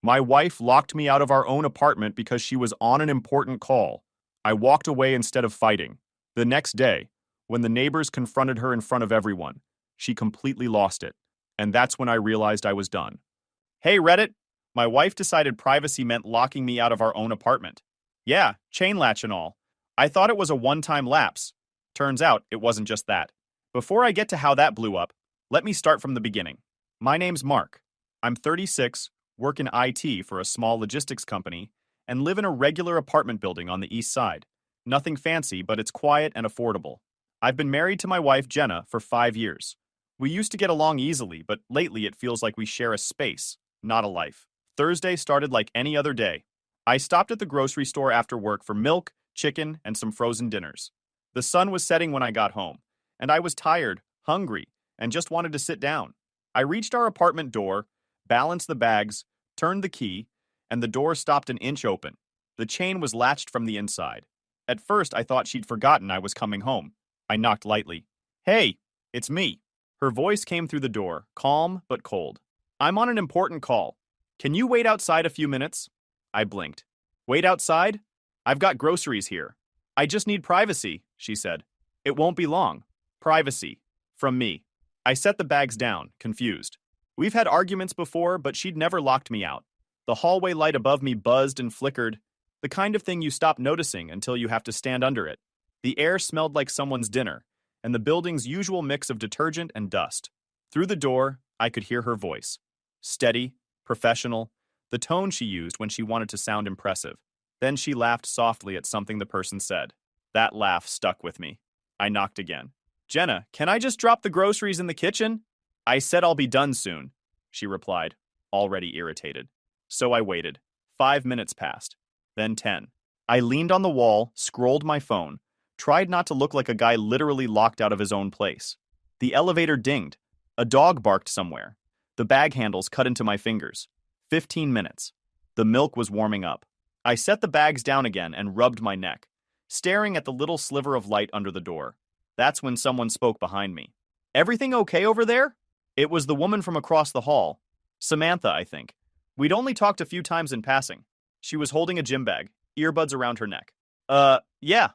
My wife locked me out of our own apartment because she was on an important call. I walked away instead of fighting. The next day, when the neighbors confronted her in front of everyone, she completely lost it. And that's when I realized I was done. Hey, Reddit! My wife decided privacy meant locking me out of our own apartment. Yeah, chain latch and all. I thought it was a one-time lapse. Turns out it wasn't just that. Before I get to how that blew up, let me start from the beginning. My name's Mark. I'm 36, work in IT for a small logistics company, and live in a regular apartment building on the east side. Nothing fancy, but it's quiet and affordable. I've been married to my wife, Jenna, for 5 years. We used to get along easily, but lately it feels like we share a space, not a life. Thursday started like any other day. I stopped at the grocery store after work for milk, chicken, and some frozen dinners. The sun was setting when I got home, and I was tired, hungry, and just wanted to sit down. I reached our apartment door, balanced the bags, turned the key, and the door stopped an inch open. The chain was latched from the inside. At first, I thought she'd forgotten I was coming home. I knocked lightly. Hey, it's me. Her voice came through the door, calm but cold. I'm on an important call. Can you wait outside a few minutes? I blinked. Wait outside? I've got groceries here. I just need privacy, she said. It won't be long. Privacy. From me. I set the bags down, confused. We've had arguments before, but she'd never locked me out. The hallway light above me buzzed and flickered, the kind of thing you stop noticing until you have to stand under it. The air smelled like someone's dinner, and the building's usual mix of detergent and dust. Through the door, I could hear her voice. Steady, professional, the tone she used when she wanted to sound impressive. Then she laughed softly at something the person said. That laugh stuck with me. I knocked again. Jenna, can I just drop the groceries in the kitchen? I said I'll be done soon, she replied, already irritated. So I waited. 5 minutes passed. Then 10. I leaned on the wall, scrolled my phone, tried not to look like a guy literally locked out of his own place. The elevator dinged. A dog barked somewhere. The bag handles cut into my fingers. 15 minutes. The milk was warming up. I set the bags down again and rubbed my neck, staring at the little sliver of light under the door. That's when someone spoke behind me. Everything okay over there? It was the woman from across the hall. Samantha, I think. We'd only talked a few times in passing. She was holding a gym bag, earbuds around her neck. Yeah,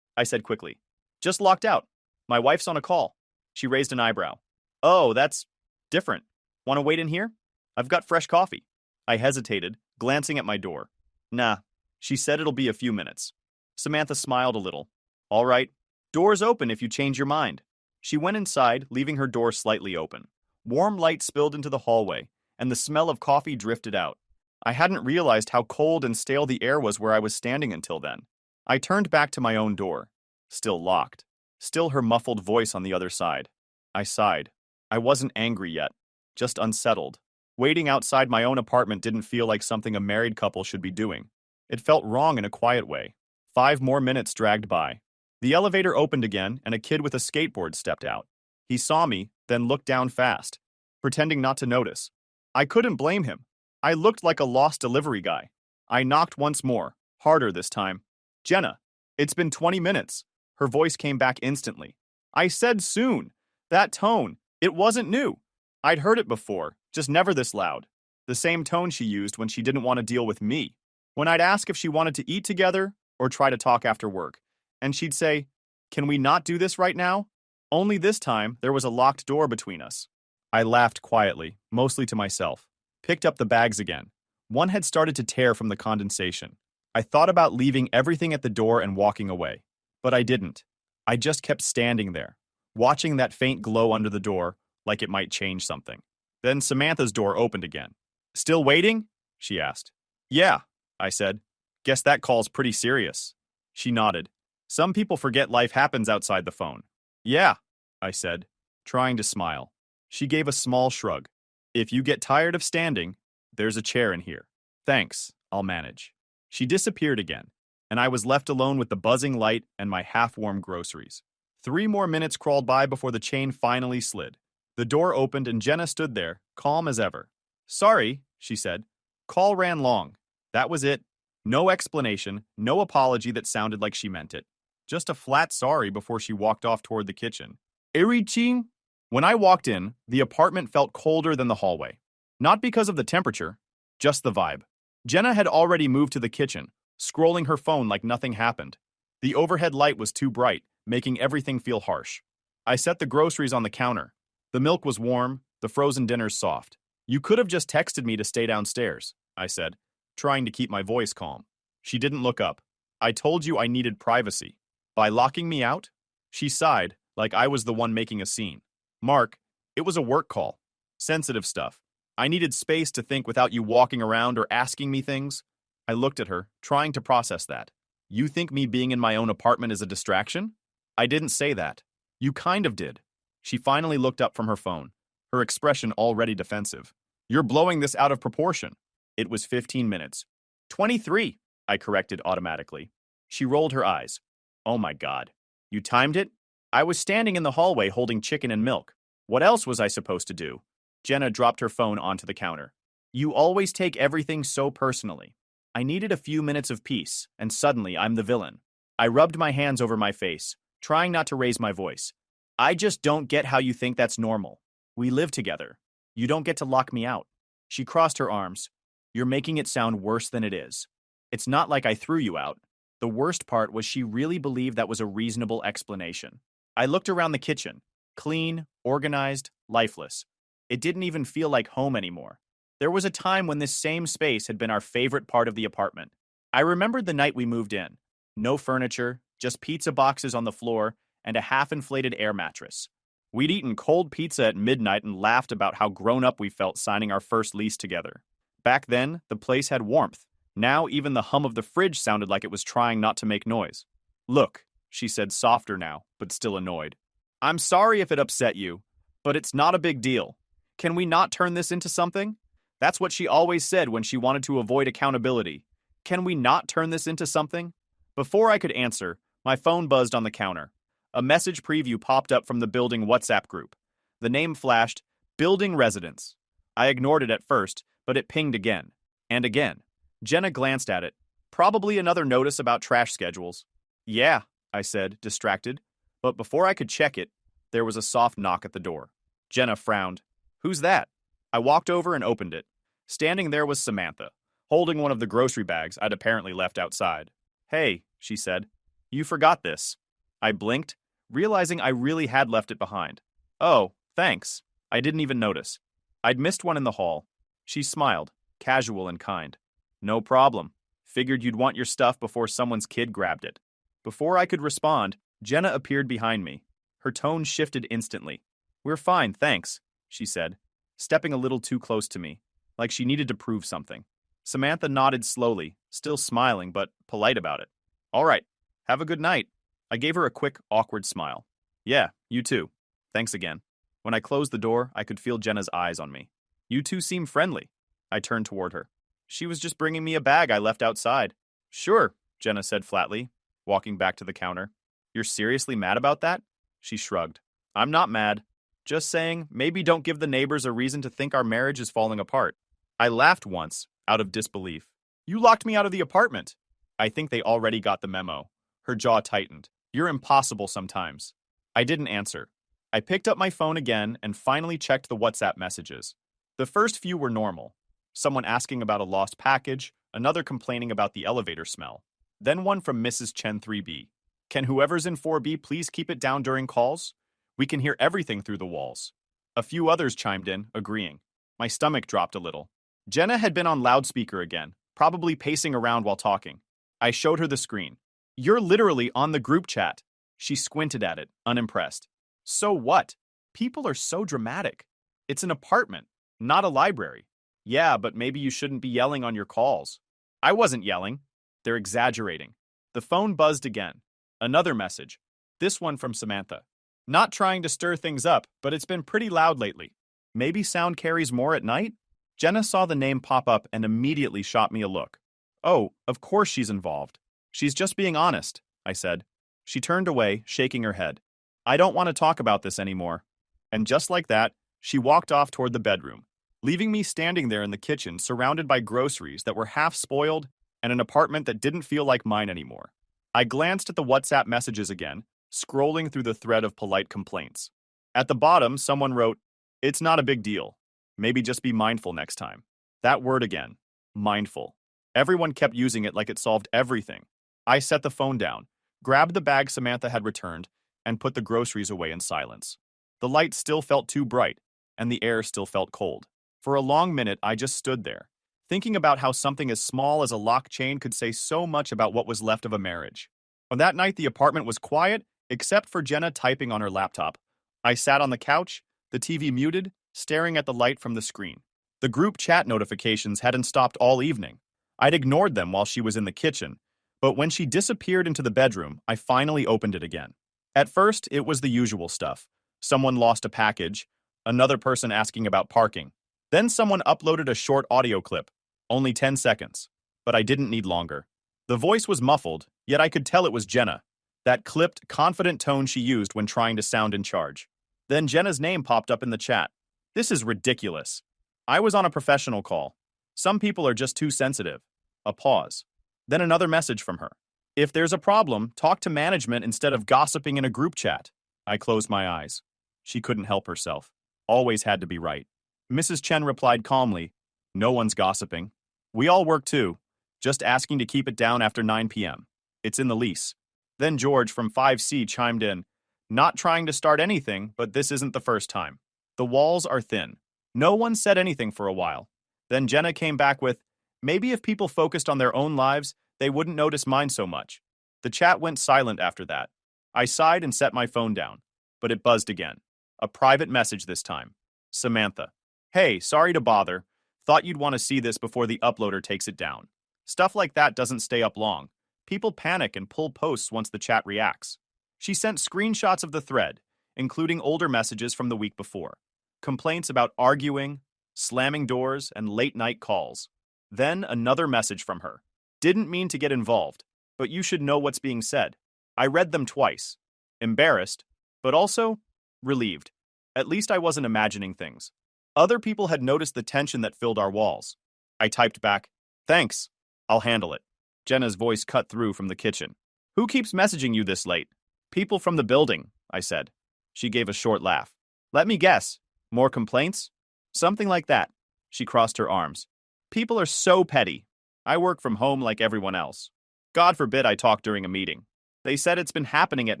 I said quickly. Just locked out. My wife's on a call. She raised an eyebrow. Oh, that's different. Want to wait in here? I've got fresh coffee. I hesitated, glancing at my door. Nah, she said it'll be a few minutes. Samantha smiled a little. All right, door's open if you change your mind. She went inside, leaving her door slightly open. Warm light spilled into the hallway, and the smell of coffee drifted out. I hadn't realized how cold and stale the air was where I was standing until then. I turned back to my own door. Still locked. Still her muffled voice on the other side. I sighed. I wasn't angry yet, just unsettled. Waiting outside my own apartment didn't feel like something a married couple should be doing. It felt wrong in a quiet way. 5 more minutes dragged by. The elevator opened again, and a kid with a skateboard stepped out. He saw me, then looked down fast, pretending not to notice. I couldn't blame him. I looked like a lost delivery guy. I knocked once more, harder this time. Jenna, it's been 20 minutes. Her voice came back instantly. I said soon. That tone, it wasn't new. I'd heard it before, just never this loud. The same tone she used when she didn't want to deal with me. When I'd ask if she wanted to eat together or try to talk after work. And she'd say, "Can we not do this right now?" Only this time, there was a locked door between us. I laughed quietly, mostly to myself. Picked up the bags again. One had started to tear from the condensation. I thought about leaving everything at the door and walking away. But I didn't. I just kept standing there, watching that faint glow under the door, like it might change something. Then Samantha's door opened again. Still waiting? She asked. Yeah, I said. Guess that call's pretty serious. She nodded. Some people forget life happens outside the phone. Yeah, I said, trying to smile. She gave a small shrug. If you get tired of standing, there's a chair in here. Thanks, I'll manage. She disappeared again, and I was left alone with the buzzing light and my half-warm groceries. 3 more minutes crawled by before the chain finally slid. The door opened and Jenna stood there, calm as ever. Sorry, she said. Call ran long. That was it. No explanation, no apology that sounded like she meant it. Just a flat sorry before she walked off toward the kitchen. Eriching? When I walked in, the apartment felt colder than the hallway. Not because of the temperature, just the vibe. Jenna had already moved to the kitchen, scrolling her phone like nothing happened. The overhead light was too bright, making everything feel harsh. I set the groceries on the counter. The milk was warm, the frozen dinners soft. You could have just texted me to stay downstairs, I said, trying to keep my voice calm. She didn't look up. I told you I needed privacy. By locking me out? She sighed, like I was the one making a scene. Mark, it was a work call. Sensitive stuff. I needed space to think without you walking around or asking me things. I looked at her, trying to process that. You think me being in my own apartment is a distraction? I didn't say that. You kind of did. She finally looked up from her phone, her expression already defensive. You're blowing this out of proportion. It was 15 minutes. 23, I corrected automatically. She rolled her eyes. Oh my God. You timed it? I was standing in the hallway holding chicken and milk. What else was I supposed to do? Jenna dropped her phone onto the counter. You always take everything so personally. I needed a few minutes of peace, and suddenly I'm the villain. I rubbed my hands over my face, trying not to raise my voice. I just don't get how you think that's normal. We live together. You don't get to lock me out. She crossed her arms. You're making it sound worse than it is. It's not like I threw you out. The worst part was she really believed that was a reasonable explanation. I looked around the kitchen. Clean, organized, lifeless. It didn't even feel like home anymore. There was a time when this same space had been our favorite part of the apartment. I remembered the night we moved in. No furniture, just pizza boxes on the floor, and a half-inflated air mattress. We'd eaten cold pizza at midnight and laughed about how grown-up we felt signing our first lease together. Back then, the place had warmth. Now, even the hum of the fridge sounded like it was trying not to make noise. Look, she said, softer now, but still annoyed. I'm sorry if it upset you, but it's not a big deal. Can we not turn this into something? That's what she always said when she wanted to avoid accountability. Can we not turn this into something? Before I could answer, my phone buzzed on the counter. A message preview popped up from the building WhatsApp group. The name flashed, Building Residents. I ignored it at first, but it pinged again. And again. Jenna glanced at it. Probably another notice about trash schedules. Yeah, I said, distracted. But before I could check it, there was a soft knock at the door. Jenna frowned. Who's that? I walked over and opened it. Standing there was Samantha, holding one of the grocery bags I'd apparently left outside. Hey, she said. You forgot this. I blinked, realizing I really had left it behind. Oh, thanks. I didn't even notice. I'd missed one in the hall. She smiled, casual and kind. No problem. Figured you'd want your stuff before someone's kid grabbed it. Before I could respond, Jenna appeared behind me. Her tone shifted instantly. We're fine, thanks, she said, stepping a little too close to me, like she needed to prove something. Samantha nodded slowly, still smiling but polite about it. All right, have a good night. I gave her a quick, awkward smile. Yeah, you too. Thanks again. When I closed the door, I could feel Jenna's eyes on me. You two seem friendly. I turned toward her. She was just bringing me a bag I left outside. Sure, Jenna said flatly, walking back to the counter. You're seriously mad about that? She shrugged. I'm not mad. Just saying, maybe don't give the neighbors a reason to think our marriage is falling apart. I laughed once, out of disbelief. You locked me out of the apartment. I think they already got the memo. Her jaw tightened. You're impossible sometimes. I didn't answer. I picked up my phone again and finally checked the WhatsApp messages. The first few were normal. Someone asking about a lost package, another complaining about the elevator smell. Then one from Mrs. Chen 3B. Can whoever's in 4B please keep it down during calls? We can hear everything through the walls. A few others chimed in, agreeing. My stomach dropped a little. Jenna had been on loudspeaker again, probably pacing around while talking. I showed her the screen. You're literally on the group chat. She squinted at it, unimpressed. So what? People are so dramatic. It's an apartment, not a library. Yeah, but maybe you shouldn't be yelling on your calls. I wasn't yelling. They're exaggerating. The phone buzzed again. Another message. This one from Samantha. Not trying to stir things up, but it's been pretty loud lately. Maybe sound carries more at night? Jenna saw the name pop up and immediately shot me a look. Oh, of course she's involved. She's just being honest, I said. She turned away, shaking her head. I don't want to talk about this anymore. And just like that, she walked off toward the bedroom, leaving me standing there in the kitchen surrounded by groceries that were half spoiled and an apartment that didn't feel like mine anymore. I glanced at the WhatsApp messages again, scrolling through the thread of polite complaints. At the bottom, someone wrote, "It's not a big deal. Maybe just be mindful next time." That word again, mindful. Everyone kept using it like it solved everything. I set the phone down, grabbed the bag Samantha had returned, and put the groceries away in silence. The light still felt too bright, and the air still felt cold. For a long minute, I just stood there, thinking about how something as small as a lock chain could say so much about what was left of a marriage. On that night, the apartment was quiet, except for Jenna typing on her laptop. I sat on the couch, the TV muted, staring at the light from the screen. The group chat notifications hadn't stopped all evening. I'd ignored them while she was in the kitchen, but when she disappeared into the bedroom, I finally opened it again. At first, it was the usual stuff. Someone lost a package, another person asking about parking. Then someone uploaded a short audio clip, only 10 seconds. But I didn't need longer. The voice was muffled, yet I could tell it was Jenna, that clipped, confident tone she used when trying to sound in charge. Then Jenna's name popped up in the chat. This is ridiculous. I was on a professional call. Some people are just too sensitive. A pause. Then another message from her. If there's a problem, talk to management instead of gossiping in a group chat. I closed my eyes. She couldn't help herself. Always had to be right. Mrs. Chen replied calmly, no one's gossiping. We all work too, just asking to keep it down after 9 p.m. It's in the lease. Then George from 5C chimed in, not trying to start anything, but this isn't the first time. The walls are thin. No one said anything for a while. Then Jenna came back with, maybe if people focused on their own lives, they wouldn't notice mine so much. The chat went silent after that. I sighed and set my phone down, but it buzzed again. A private message this time. Samantha. Hey, sorry to bother. Thought you'd want to see this before the uploader takes it down. Stuff like that doesn't stay up long. People panic and pull posts once the chat reacts. She sent screenshots of the thread, including older messages from the week before. Complaints about arguing, slamming doors, and late-night calls. Then another message from her. Didn't mean to get involved, but you should know what's being said. I read them twice. Embarrassed, but also relieved. At least I wasn't imagining things. Other people had noticed the tension that filled our walls. I typed back, thanks, I'll handle it. Jenna's voice cut through from the kitchen. Who keeps messaging you this late? People from the building, I said. She gave a short laugh. Let me guess. More complaints? Something like that. She crossed her arms. People are so petty. I work from home like everyone else. God forbid I talk during a meeting. They said it's been happening at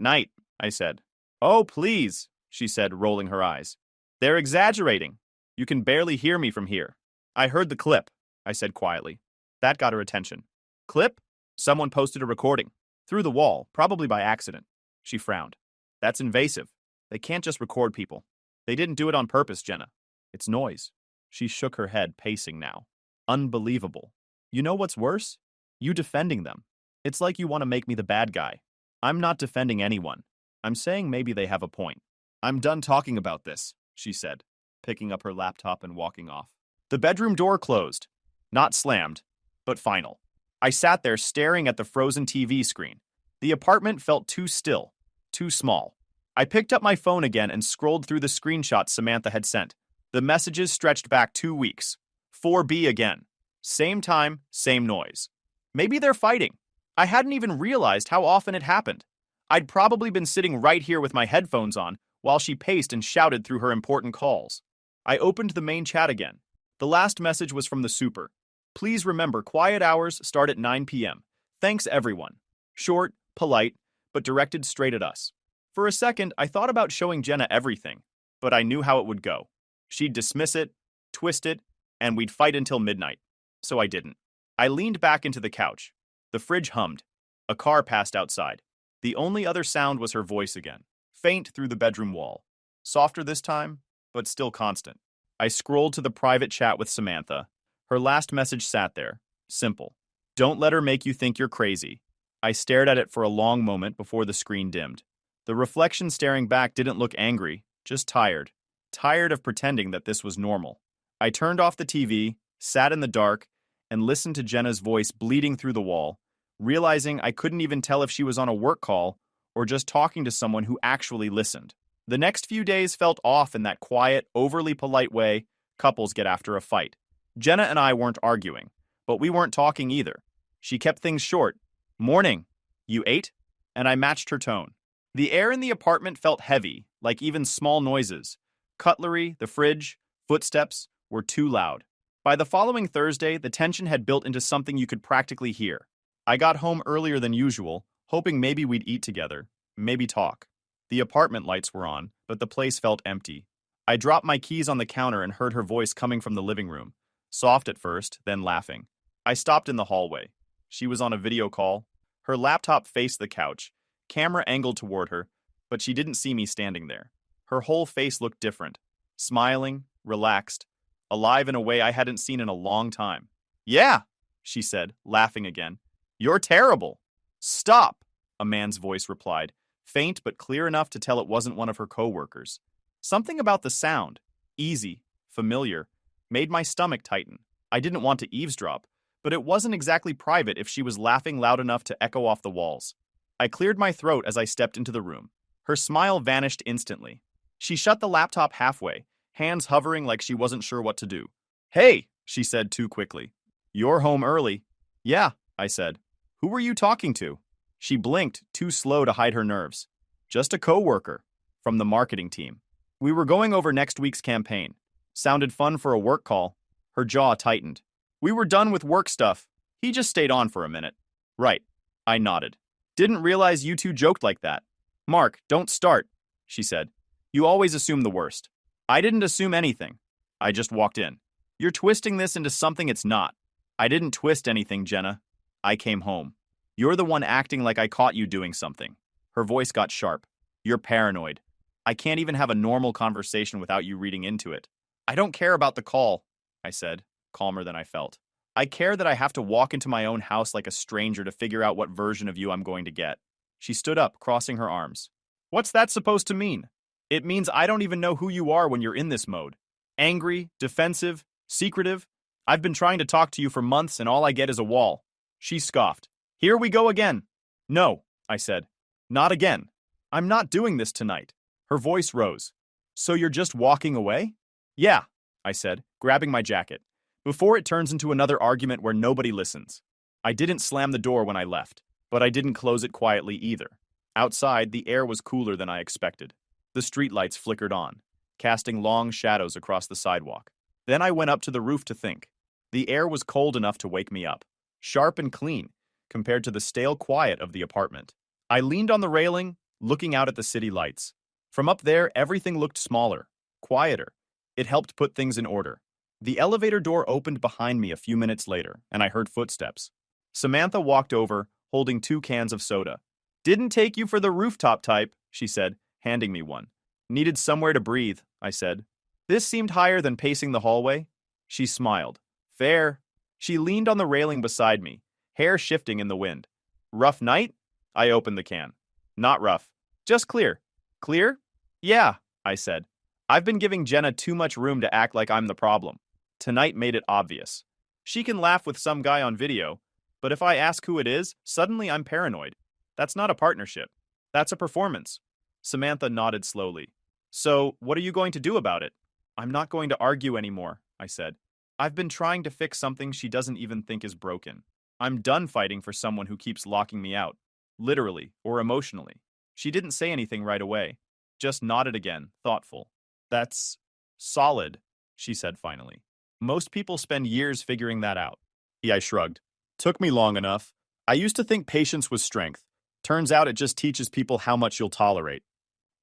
night, I said. Oh, please, she said, rolling her eyes. They're exaggerating. You can barely hear me from here. I heard the clip, I said quietly. That got her attention. Clip? Someone posted a recording. Through the wall, probably by accident. She frowned. That's invasive. They can't just record people. They didn't do it on purpose, Jenna. It's noise. She shook her head, pacing now. Unbelievable. You know what's worse? You defending them. It's like you want to make me the bad guy. I'm not defending anyone. I'm saying maybe they have a point. I'm done talking about this, she said, picking up her laptop and walking off. The bedroom door closed. Not slammed, but final. I sat there staring at the frozen TV screen. The apartment felt too still, too small. I picked up my phone again and scrolled through the screenshots Samantha had sent. The messages stretched back 2 weeks. 4B again. Same time, same noise. Maybe they're fighting. I hadn't even realized how often it happened. I'd probably been sitting right here with my headphones on while she paced and shouted through her important calls. I opened the main chat again. The last message was from the super. Please remember, quiet hours start at 9 p.m. Thanks, everyone. Short, polite, but directed straight at us. For a second, I thought about showing Jenna everything, but I knew how it would go. She'd dismiss it, twist it, and we'd fight until midnight. So I didn't. I leaned back into the couch. The fridge hummed. A car passed outside. The only other sound was her voice again, faint through the bedroom wall. Softer this time, but still constant. I scrolled to the private chat with Samantha. Her last message sat there. Simple. Don't let her make you think you're crazy. I stared at it for a long moment before the screen dimmed. The reflection staring back didn't look angry, just tired. Tired of pretending that this was normal. I turned off the TV, sat in the dark, and listened to Jenna's voice bleeding through the wall, realizing I couldn't even tell if she was on a work call or just talking to someone who actually listened. The next few days felt off in that quiet, overly polite way couples get after a fight. Jenna and I weren't arguing, but we weren't talking either. She kept things short. Morning. You ate? And I matched her tone. The air in the apartment felt heavy, like even small noises. Cutlery, the fridge, footsteps were too loud. By the following Thursday, the tension had built into something you could practically hear. I got home earlier than usual, hoping maybe we'd eat together, maybe talk. The apartment lights were on, but the place felt empty. I dropped my keys on the counter and heard her voice coming from the living room, soft at first, then laughing. I stopped in the hallway. She was on a video call. Her laptop faced the couch, camera angled toward her, but she didn't see me standing there. Her whole face looked different, smiling, relaxed, alive in a way I hadn't seen in a long time. "Yeah," she said, laughing again. "You're terrible." "Stop," a man's voice replied, faint but clear enough to tell it wasn't one of her coworkers. Something about the sound, easy, familiar, made my stomach tighten. I didn't want to eavesdrop, but it wasn't exactly private if she was laughing loud enough to echo off the walls. I cleared my throat as I stepped into the room. Her smile vanished instantly. She shut the laptop halfway, hands hovering like she wasn't sure what to do. "Hey," she said too quickly. "You're home early." "Yeah," I said. "Who were you talking to?" She blinked, too slow to hide her nerves. "Just a coworker from the marketing team. We were going over next week's campaign. Sounded fun for a work call." Her jaw tightened. "We were done with work stuff. He just stayed on for a minute." "Right." I nodded. "Didn't realize you two joked like that." "Mark, don't start," she said. "You always assume the worst." "I didn't assume anything. I just walked in." "You're twisting this into something it's not." "I didn't twist anything, Jenna. I came home." "You're the one acting like I caught you doing something." Her voice got sharp. "You're paranoid. I can't even have a normal conversation without you reading into it." "I don't care about the call," I said, calmer than I felt. "I care that I have to walk into my own house like a stranger to figure out what version of you I'm going to get." She stood up, crossing her arms. "What's that supposed to mean?" "It means I don't even know who you are when you're in this mode. Angry, defensive, secretive. I've been trying to talk to you for months and all I get is a wall." She scoffed. "Here we go again." "No," I said. "Not again. I'm not doing this tonight." Her voice rose. "So you're just walking away?" "Yeah," I said, grabbing my jacket, "before it turns into another argument where nobody listens." I didn't slam the door when I left, but I didn't close it quietly either. Outside, the air was cooler than I expected. The streetlights flickered on, casting long shadows across the sidewalk. Then I went up to the roof to think. The air was cold enough to wake me up, sharp and clean, compared to the stale quiet of the apartment. I leaned on the railing, looking out at the city lights. From up there, everything looked smaller, quieter. It helped put things in order. The elevator door opened behind me a few minutes later, and I heard footsteps. Samantha walked over, holding 2 cans of soda. "Didn't take you for the rooftop type," she said, handing me one. "Needed somewhere to breathe," I said. This seemed higher than pacing the hallway. She smiled. "Fair." She leaned on the railing beside me, hair shifting in the wind. "Rough night?" I opened the can. "Not rough. Just clear." "Clear?" "Yeah," I said. I've been giving Jenna too much room to act like I'm the problem. Tonight made it obvious. She can laugh with some guy on video, but if I ask who it is, suddenly I'm paranoid. That's not a partnership. That's a performance. Samantha nodded slowly. "So, what are you going to do about it?" "I'm not going to argue anymore," I said. "I've been trying to fix something she doesn't even think is broken. I'm done fighting for someone who keeps locking me out, literally or emotionally." She didn't say anything right away, just nodded again, thoughtful. "That's solid," she said finally. "Most people spend years figuring that out." I shrugged. "Took me long enough. I used to think patience was strength. Turns out it just teaches people how much you'll tolerate."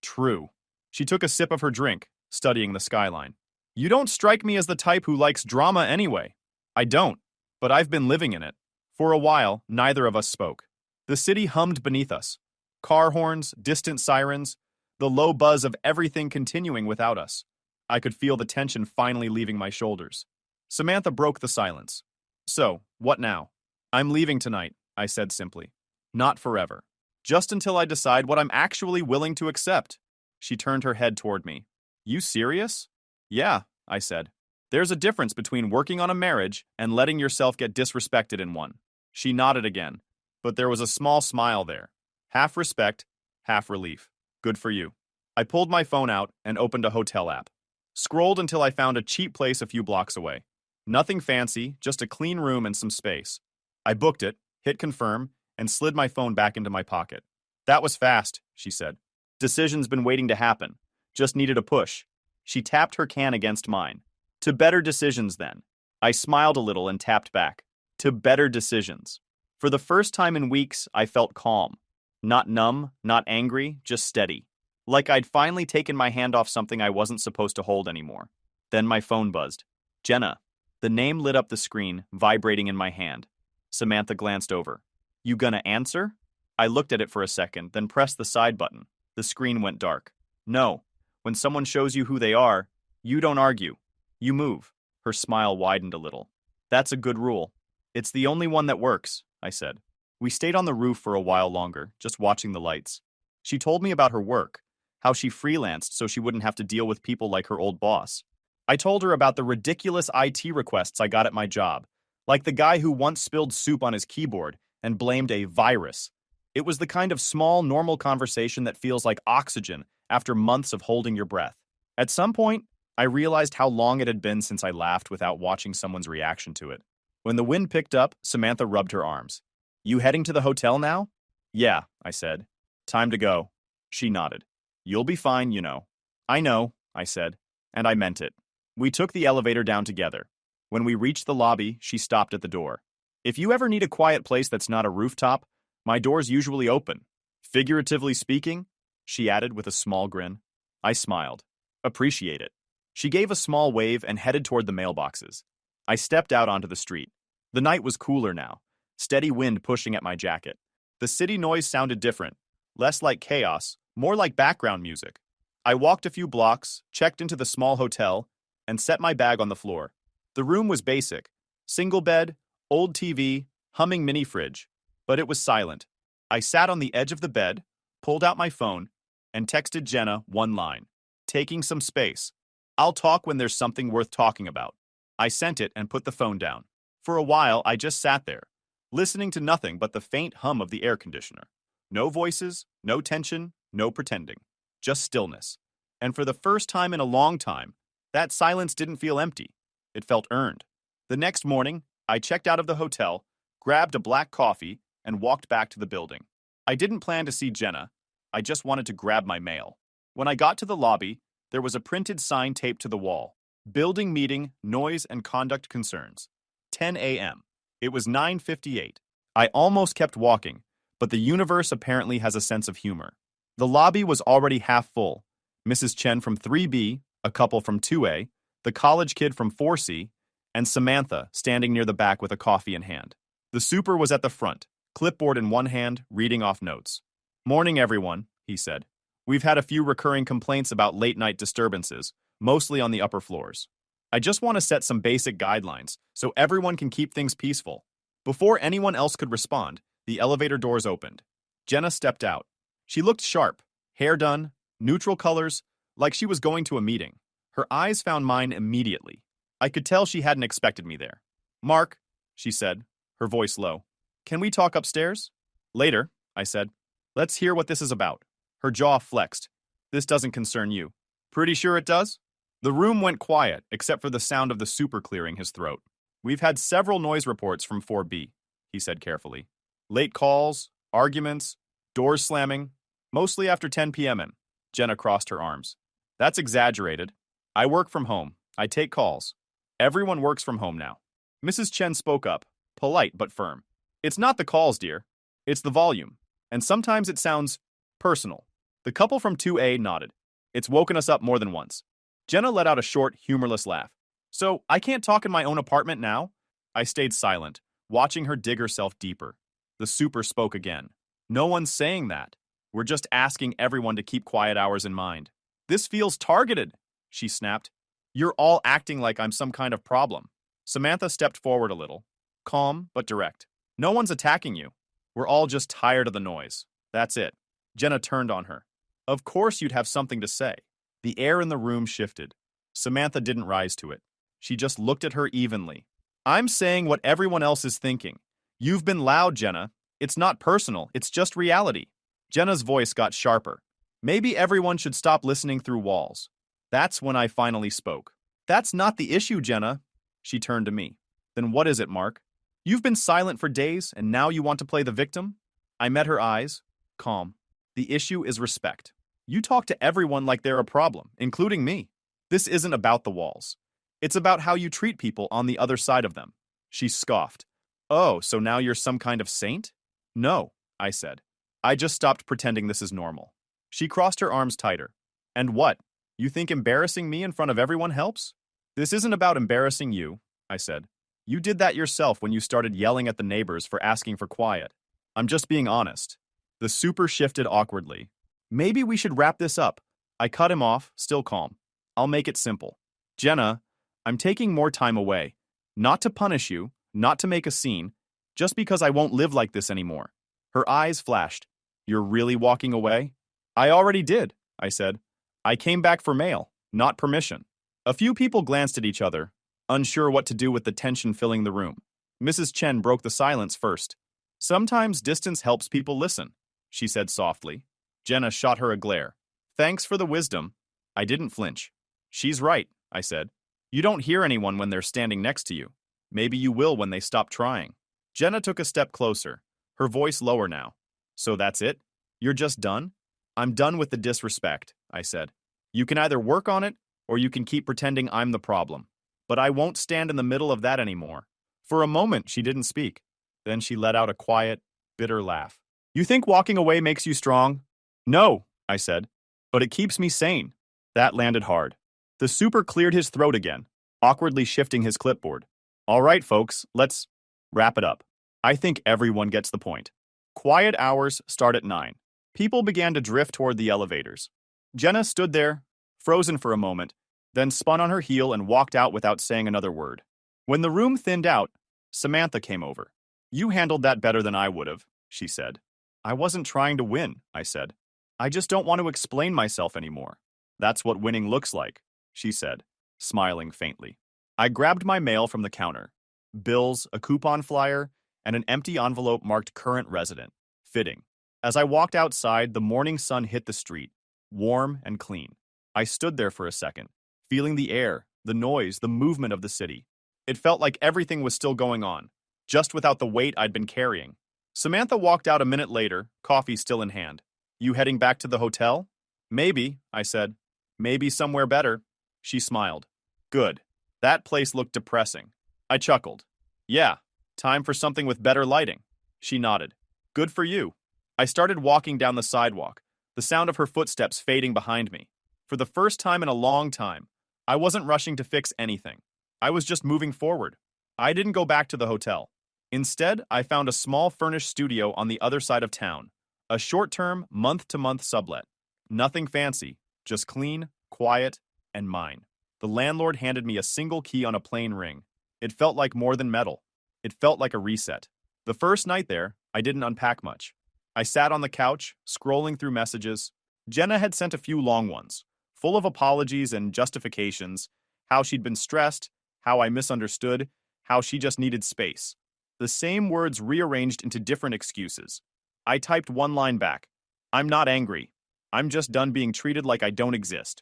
"True." She took a sip of her drink, studying the skyline. "You don't strike me as the type who likes drama anyway." "I don't, but I've been living in it." For a while, neither of us spoke. The city hummed beneath us. Car horns, distant sirens, the low buzz of everything continuing without us. I could feel the tension finally leaving my shoulders. Samantha broke the silence. "So, what now?" "I'm leaving tonight," I said simply. "Not forever. Just until I decide what I'm actually willing to accept." She turned her head toward me. "You serious?" "Yeah," I said. "There's a difference between working on a marriage and letting yourself get disrespected in one." She nodded again, but there was a small smile there. Half respect, half relief. "Good for you." I pulled my phone out and opened a hotel app. Scrolled until I found a cheap place a few blocks away. Nothing fancy, just a clean room and some space. I booked it, hit confirm, and slid my phone back into my pocket. "That was fast," she said. "Decision's been waiting to happen. Just needed a push." She tapped her can against mine. "To better decisions, then." I smiled a little and tapped back. To better decisions. For the first time in weeks, I felt calm. Not numb, not angry, just steady. Like I'd finally taken my hand off something I wasn't supposed to hold anymore. Then my phone buzzed. Jenna. The name lit up the screen, vibrating in my hand. Samantha glanced over. You gonna answer? I looked at it for a second, then pressed the side button. The screen went dark. No. When someone shows you who they are, you don't argue. You move. Her smile widened a little. That's a good rule. It's the only one that works, I said. We stayed on the roof for a while longer, just watching the lights. She told me about her work, how she freelanced so she wouldn't have to deal with people like her old boss. I told her about the ridiculous IT requests I got at my job, like the guy who once spilled soup on his keyboard and blamed a virus. It was the kind of small, normal conversation that feels like oxygen after months of holding your breath. At some point, I realized how long it had been since I laughed without watching someone's reaction to it. When the wind picked up, Samantha rubbed her arms. You heading to the hotel now? Yeah, I said. Time to go. She nodded. You'll be fine, you know. I know, I said, and I meant it. We took the elevator down together. When we reached the lobby, she stopped at the door. If you ever need a quiet place that's not a rooftop, my door's usually open. Figuratively speaking, she added with a small grin. I smiled. Appreciate it. She gave a small wave and headed toward the mailboxes. I stepped out onto the street. The night was cooler now, steady wind pushing at my jacket. The city noise sounded different, less like chaos, more like background music. I walked a few blocks, checked into the small hotel, and set my bag on the floor. The room was basic. Single bed, old TV, humming mini fridge. But it was silent. I sat on the edge of the bed, pulled out my phone, and texted Jenna one line. Taking some space. I'll talk when there's something worth talking about. I sent it and put the phone down. For a while, I just sat there, listening to nothing but the faint hum of the air conditioner. No voices, no tension, no pretending. Just stillness. And for the first time in a long time, that silence didn't feel empty. It felt earned. The next morning, I checked out of the hotel, grabbed a black coffee, and walked back to the building. I didn't plan to see Jenna. I just wanted to grab my mail. When I got to the lobby, there was a printed sign taped to the wall. Building meeting, noise and conduct concerns. 10 a.m. It was 9:58. I almost kept walking, but the universe apparently has a sense of humor. The lobby was already half full. Mrs. Chen from 3B, a couple from 2A, the college kid from 4C, and Samantha standing near the back with a coffee in hand. The super was at the front, clipboard in one hand, reading off notes. Morning, everyone, he said. We've had a few recurring complaints about late-night disturbances, mostly on the upper floors. I just want to set some basic guidelines so everyone can keep things peaceful. Before anyone else could respond, the elevator doors opened. Jenna stepped out. She looked sharp, hair done, neutral colors, like she was going to a meeting. Her eyes found mine immediately. I could tell she hadn't expected me there. Mark, she said, her voice low. Can we talk upstairs? Later, I said. Let's hear what this is about. Her jaw flexed. This doesn't concern you. Pretty sure it does? The room went quiet, except for the sound of the super clearing his throat. We've had several noise reports from 4B, he said carefully. Late calls, arguments, doors slamming, mostly after 10 p.m. Jenna crossed her arms. That's exaggerated. I work from home. I take calls. Everyone works from home now. Mrs. Chen spoke up, polite but firm. It's not the calls, dear. It's the volume. And sometimes it sounds personal. The couple from 2A nodded. It's woken us up more than once. Jenna let out a short, humorless laugh. So, I can't talk in my own apartment now? I stayed silent, watching her dig herself deeper. The super spoke again. No one's saying that. We're just asking everyone to keep quiet hours in mind. This feels targeted, she snapped. You're all acting like I'm some kind of problem. Samantha stepped forward a little, calm but direct. No one's attacking you. We're all just tired of the noise. That's it. Jenna turned on her. Of course you'd have something to say. The air in the room shifted. Samantha didn't rise to it. She just looked at her evenly. I'm saying what everyone else is thinking. You've been loud, Jenna. It's not personal, it's just reality. Jenna's voice got sharper. Maybe everyone should stop listening through walls. That's when I finally spoke. That's not the issue, Jenna. She turned to me. Then what is it, Mark? You've been silent for days, and now you want to play the victim? I met her eyes, calm. The issue is respect. You talk to everyone like they're a problem, including me. This isn't about the walls. It's about how you treat people on the other side of them. She scoffed. Oh, so now you're some kind of saint? No, I said. I just stopped pretending this is normal. She crossed her arms tighter. And what? You think embarrassing me in front of everyone helps? This isn't about embarrassing you, I said. You did that yourself when you started yelling at the neighbors for asking for quiet. I'm just being honest. The super shifted awkwardly. Maybe we should wrap this up. I cut him off, still calm. I'll make it simple. Jenna, I'm taking more time away. Not to punish you, not to make a scene, just because I won't live like this anymore. Her eyes flashed. You're really walking away? I already did, I said. I came back for mail, not permission. A few people glanced at each other, unsure what to do with the tension filling the room. Mrs. Chen broke the silence first. Sometimes distance helps people listen, she said softly. Jenna shot her a glare. Thanks for the wisdom. I didn't flinch. She's right, I said. You don't hear anyone when they're standing next to you. Maybe you will when they stop trying. Jenna took a step closer, her voice lower now. So that's it? You're just done? I'm done with the disrespect, I said. You can either work on it, or you can keep pretending I'm the problem. But I won't stand in the middle of that anymore. For a moment, she didn't speak. Then she let out a quiet, bitter laugh. You think walking away makes you strong? No, I said. But it keeps me sane. That landed hard. The super cleared his throat again, awkwardly shifting his clipboard. All right, folks, let's wrap it up. I think everyone gets the point. Quiet hours start at 9. People began to drift toward the elevators. Jenna stood there, frozen for a moment, then spun on her heel and walked out without saying another word. When the room thinned out, Samantha came over. You handled that better than I would have, she said. I wasn't trying to win, I said. I just don't want to explain myself anymore. That's what winning looks like, she said, smiling faintly. I grabbed my mail from the counter. Bills, a coupon flyer, and an empty envelope marked current resident. Fitting. As I walked outside, the morning sun hit the street, warm and clean. I stood there for a second, feeling the air, the noise, the movement of the city. It felt like everything was still going on, just without the weight I'd been carrying. Samantha walked out a minute later, coffee still in hand. You heading back to the hotel? Maybe, I said. Maybe somewhere better. She smiled. Good. That place looked depressing. I chuckled. Yeah, time for something with better lighting. She nodded. Good for you. I started walking down the sidewalk, the sound of her footsteps fading behind me. For the first time in a long time, I wasn't rushing to fix anything. I was just moving forward. I didn't go back to the hotel. Instead, I found a small furnished studio on the other side of town, a short-term, month-to-month sublet. Nothing fancy, just clean, quiet, and mine. The landlord handed me a single key on a plain ring. It felt like more than metal. It felt like a reset. The first night there, I didn't unpack much. I sat on the couch, scrolling through messages. Jenna had sent a few long ones, full of apologies and justifications, how she'd been stressed, how I misunderstood, how she just needed space. The same words rearranged into different excuses. I typed one line back. I'm not angry. I'm just done being treated like I don't exist.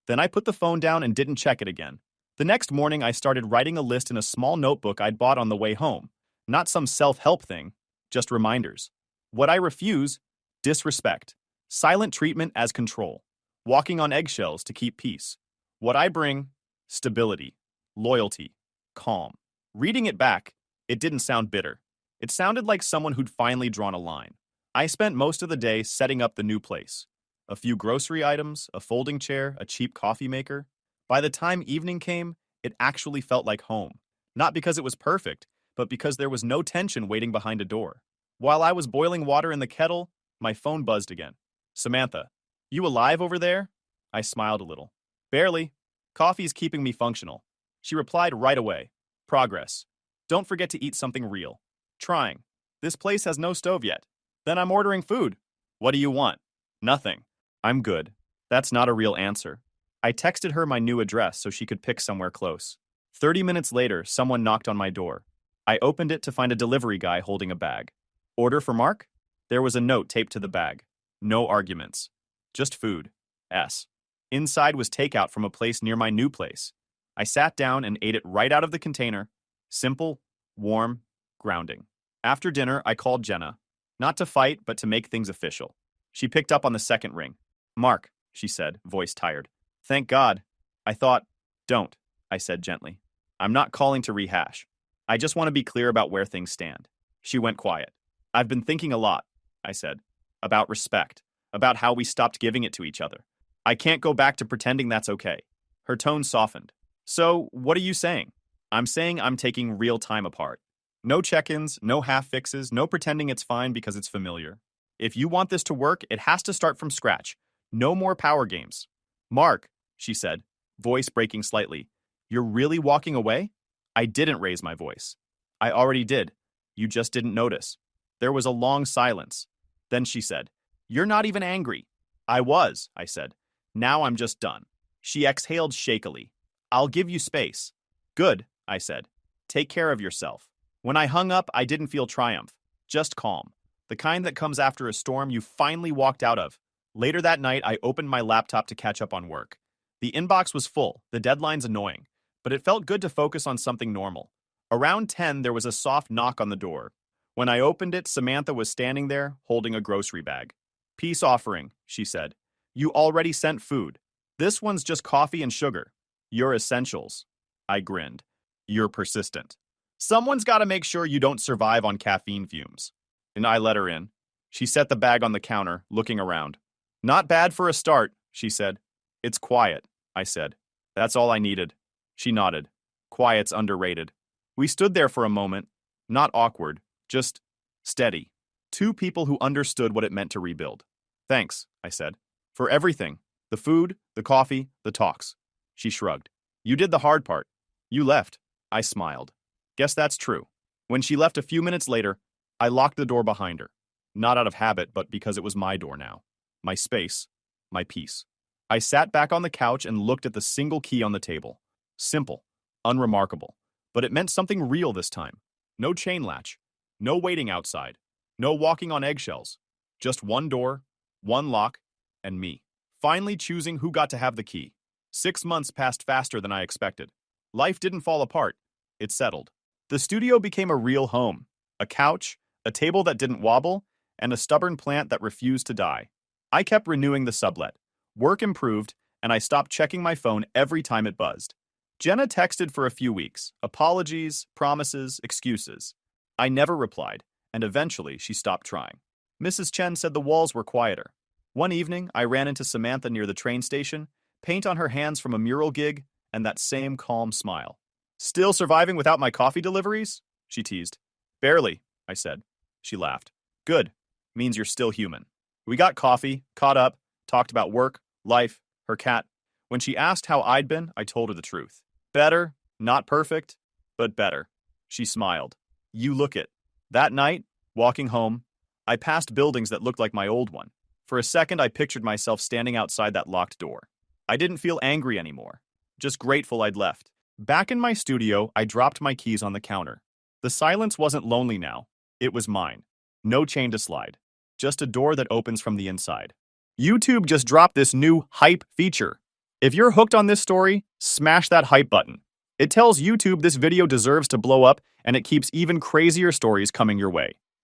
Then I put the phone down and didn't check it again. The next morning, I started writing a list in a small notebook I'd bought on the way home. Not some self-help thing, just reminders. What I refuse, disrespect. Silent treatment as control. Walking on eggshells to keep peace. What I bring, stability, loyalty, calm. Reading it back, it didn't sound bitter. It sounded like someone who'd finally drawn a line. I spent most of the day setting up the new place. A few grocery items, a folding chair, a cheap coffee maker. By the time evening came, it actually felt like home. Not because it was perfect, but because there was no tension waiting behind a door. While I was boiling water in the kettle, my phone buzzed again. Samantha, you alive over there? I smiled a little. Barely. Coffee's keeping me functional. She replied right away. Progress. Don't forget to eat something real. Trying. This place has no stove yet. Then I'm ordering food. What do you want? Nothing. I'm good. That's not a real answer. I texted her my new address so she could pick somewhere close. 30 minutes later, someone knocked on my door. I opened it to find a delivery guy holding a bag. Order for Mark? There was a note taped to the bag. No arguments. Just food. S. Inside was takeout from a place near my new place. I sat down and ate it right out of the container. Simple, warm, grounding. After dinner, I called Jenna. Not to fight, but to make things official. She picked up on the second ring. Mark, she said, voice tired. Thank God. I thought, don't. I said gently. I'm not calling to rehash. I just want to be clear about where things stand. She went quiet. I've been thinking a lot, I said, about respect, about how we stopped giving it to each other. I can't go back to pretending that's okay. Her tone softened. So, what are you saying? I'm saying I'm taking real time apart. No check-ins, no half-fixes, no pretending it's fine because it's familiar. If you want this to work, it has to start from scratch. No more power games. Mark, she said, voice breaking slightly, you're really walking away? I didn't raise my voice. I already did. You just didn't notice. There was a long silence. Then she said, you're not even angry. I was, I said. Now I'm just done. She exhaled shakily. I'll give you space. Good, I said. Take care of yourself. When I hung up, I didn't feel triumph, just calm. The kind that comes after a storm you finally walked out of. Later that night, I opened my laptop to catch up on work. The inbox was full, the deadline's annoying, but it felt good to focus on something normal. Around 10, there was a soft knock on the door. When I opened it, Samantha was standing there, holding a grocery bag. Peace offering, she said. You already sent food. This one's just coffee and sugar. Your essentials. I grinned. You're persistent. Someone's got to make sure you don't survive on caffeine fumes. And I let her in. She set the bag on the counter, looking around. Not bad for a start, she said. It's quiet, I said. That's all I needed. She nodded. Quiet's underrated. We stood there for a moment, not awkward, just steady. Two people who understood what it meant to rebuild. Thanks, I said. For everything. The food, the coffee, the talks. She shrugged. You did the hard part. You left. I smiled. Guess that's true. When she left a few minutes later, I locked the door behind her. Not out of habit, but because it was my door now. My space. My peace. I sat back on the couch and looked at the single key on the table. Simple. Unremarkable. But it meant something real this time. No chain latch. No waiting outside. No walking on eggshells. Just one door, one lock, and me. Finally choosing who got to have the key. 6 months passed faster than I expected. Life didn't fall apart. It settled. The studio became a real home. A couch, a table that didn't wobble, and a stubborn plant that refused to die. I kept renewing the sublet. Work improved, and I stopped checking my phone every time it buzzed. Jenna texted for a few weeks. Apologies, promises, excuses. I never replied, and eventually she stopped trying. Mrs. Chen said the walls were quieter. One evening, I ran into Samantha near the train station, paint on her hands from a mural gig, and that same calm smile. Still surviving without my coffee deliveries? She teased. Barely, I said. She laughed. Good. Means you're still human. We got coffee, caught up, talked about work, life, her cat. When she asked how I'd been, I told her the truth. Better, not perfect, but better. She smiled. You look it. That night, walking home, I passed buildings that looked like my old one. For a second, I pictured myself standing outside that locked door. I didn't feel angry anymore, just grateful I'd left. Back in my studio, I dropped my keys on the counter. The silence wasn't lonely now. It was mine. No chain to slide. Just a door that opens from the inside. YouTube just dropped this new hype feature. If you're hooked on this story, smash that hype button. It tells YouTube this video deserves to blow up, and it keeps even crazier stories coming your way.